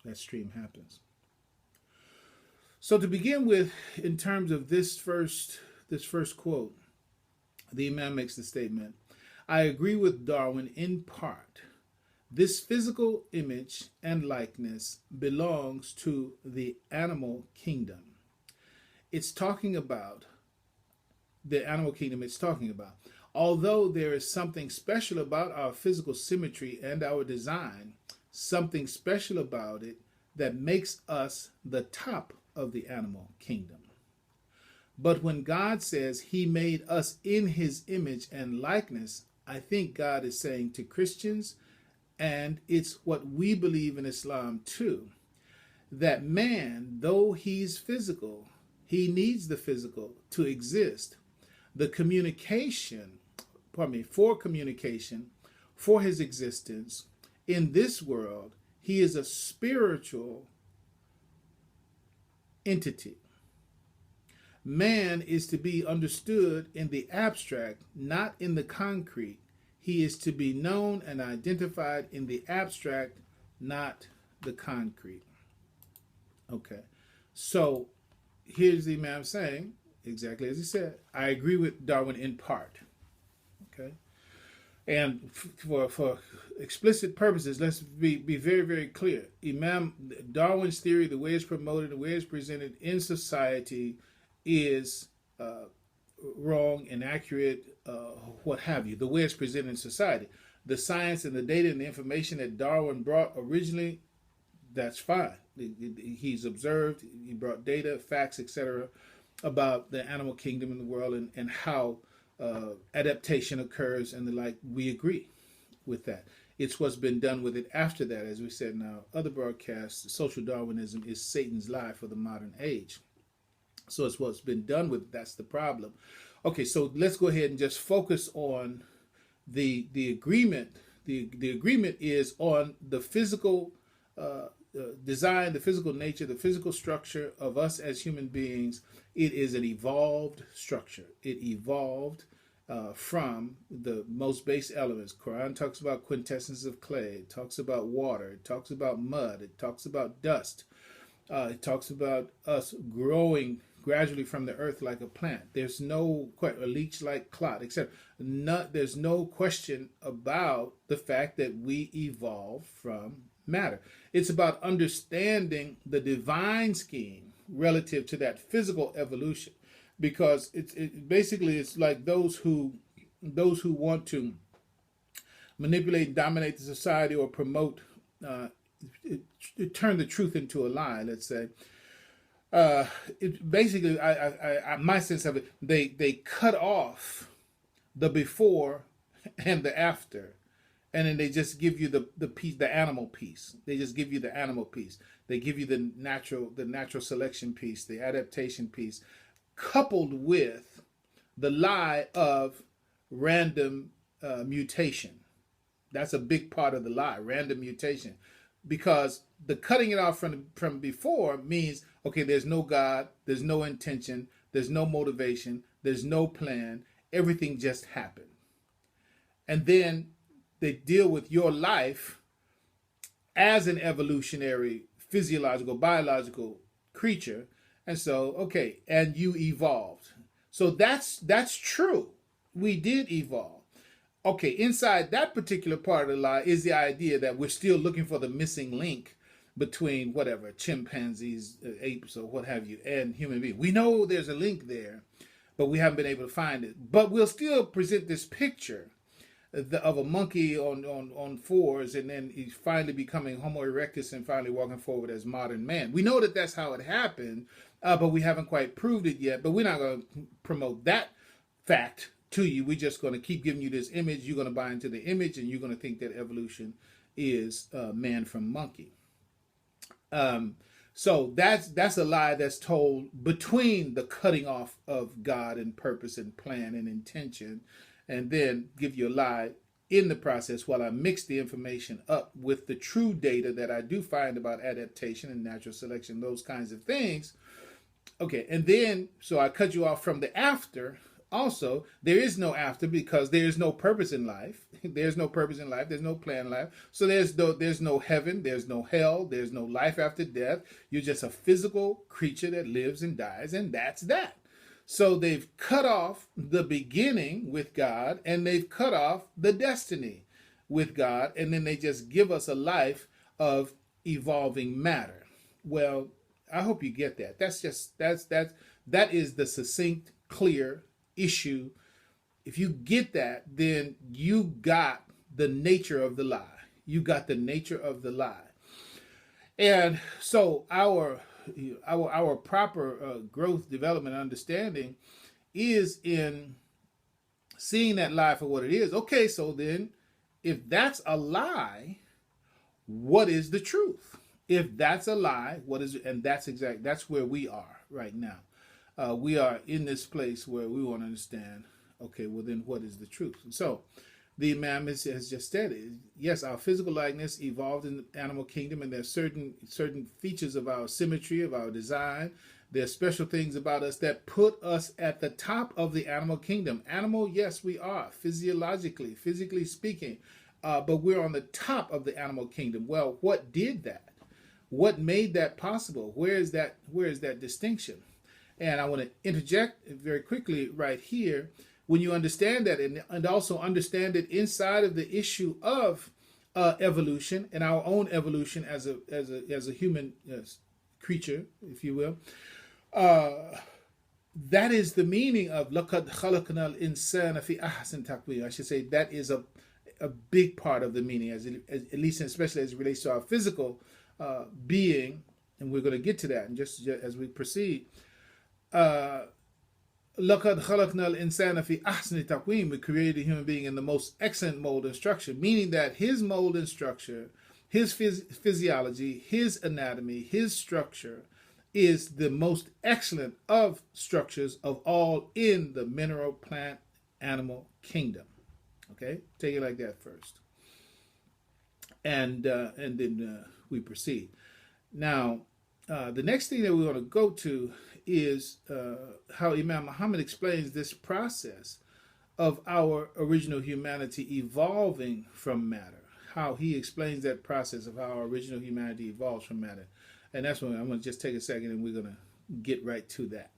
that stream happens. So to begin with, in terms of this first quote, the Imam makes the statement, I agree with Darwin in part. This physical image and likeness belongs to the animal kingdom. It's talking about the animal kingdom it's talking about. Although there is something special about our physical symmetry and our design, something special about it that makes us the top of the animal kingdom. But when God says he made us in his image and likeness, I think God is saying to Christians, and it's what we believe in Islam too, that man, though he's physical, he needs the physical to exist. The communication, for communication, for his existence in this world, he is a spiritual entity. Man is to be understood in the abstract, not in the concrete. He is to be known and identified in the abstract, not the concrete. Okay, so here's the Imam saying, exactly as he said, I agree with Darwin in part. Okay, and for explicit purposes, let's be very, very clear. Imam Darwin's theory, the way it's promoted, the way it's presented in society, is wrong, inaccurate, what have you. The way it's presented in society, the science and the data and the information that Darwin brought originally, that's fine. He's observed, he brought data, facts, etc., about the animal kingdom in the world and how adaptation occurs and the like. We agree with that. It's what's been done with it after that, as we said in our other broadcasts. Social Darwinism is Satan's lie for the modern age. So it's what's been done with it. That's the problem. Okay, so let's go ahead and just focus on the agreement. The agreement is on the physical design, the physical nature, the physical structure of us as human beings. It is an evolved structure. It evolved from the most base elements. Quran talks about quintessence of clay. It talks about water. It talks about mud. It talks about dust. It talks about us growing gradually from the earth like a plant. There's no a leech like clot, etc. There's no question about the fact that we evolved from matter. It's about understanding the divine scheme relative to that physical evolution, because it's like those who want to manipulate and dominate the society or promote turn the truth into a lie, let's say. Basically, my sense of it, they cut off the before and the after, and then they just give you the piece, the animal piece. They just give you the animal piece. They give you the natural selection piece, the adaptation piece, coupled with the lie of random mutation. That's a big part of the lie, random mutation. Because the cutting it off from before means, okay, there's no God, there's no intention, there's no motivation, there's no plan, everything just happened. And then they deal with your life as an evolutionary, physiological, biological creature. And so, okay, and you evolved. So that's true. We did evolve. Okay, inside that particular part of the lie is the idea that we're still looking for the missing link between whatever, chimpanzees, apes, or what have you, and human beings. We know there's a link there, but we haven't been able to find it. But we'll still present this picture of a monkey on fours, and then he's finally becoming Homo erectus and finally walking forward as modern man. We know that that's how it happened, but we haven't quite proved it yet. But we're not going to promote that fact to you. We're just going to keep giving you this image. You're going to buy into the image, and you're going to think that evolution is man from monkey. So that's a lie that's told between the cutting off of God and purpose and plan and intention, and then give you a lie in the process while I mix the information up with the true data that I do find about adaptation and natural selection, those kinds of things. Okay, and then, so I cut you off from the after also, there is no after because there is no purpose in life. There's no purpose in life. There's no plan in life. So there's no heaven. There's no hell. There's no life after death. You're just a physical creature that lives and dies, and that's that. So they've cut off the beginning with God, and they've cut off the destiny with God, and then they just give us a life of evolving matter. Well, I hope you get that. That is the succinct, clear issue. If you get that, then you got the nature of the lie. You got the nature of the lie. And so our proper growth, development, understanding is in seeing that lie for what it is. Okay, so then if that's a lie, what is the truth? If that's a lie, what is it? And that's where we are right now. We are in this place where we want to understand, okay, well then what is the truth? So the Imam has just stated, yes, our physical likeness evolved in the animal kingdom, and there's certain features of our symmetry, of our design. There's special things about us that put us at the top of the animal kingdom. Animal, yes, we are, physiologically, physically speaking, but we're on the top of the animal kingdom. Well, what did that? What made that possible? Where is that distinction? And I want to interject very quickly right here. When you understand that, and also understand it inside of the issue of evolution and our own evolution as a human creature, if you will, that is the meaning of لَقَدْ خَلَقْنَا الْإِنسَانَ فِي أَحْسَنِ تَقْوِيمٍ. I should say that is a big part of the meaning, at least especially as it relates to our physical being, and we're going to get to that and just as we proceed. لَقَدْ خَلَقْنَا الْإِنسَانَ فِي أَحْسَنِ تَقْوِيمٍ. We created a human being in the most excellent mold and structure, meaning that his mold and structure, his physiology, his anatomy, his structure is the most excellent of structures of all in the mineral, plant, animal kingdom. Okay, take it like that first, and then we proceed. Now, the next thing that we want to go to is how Imam Mohammed explains this process of our original humanity evolving from matter. How he explains that process of how our original humanity evolves from matter. And that's when I'm going to just take a second and we're going to get right to that.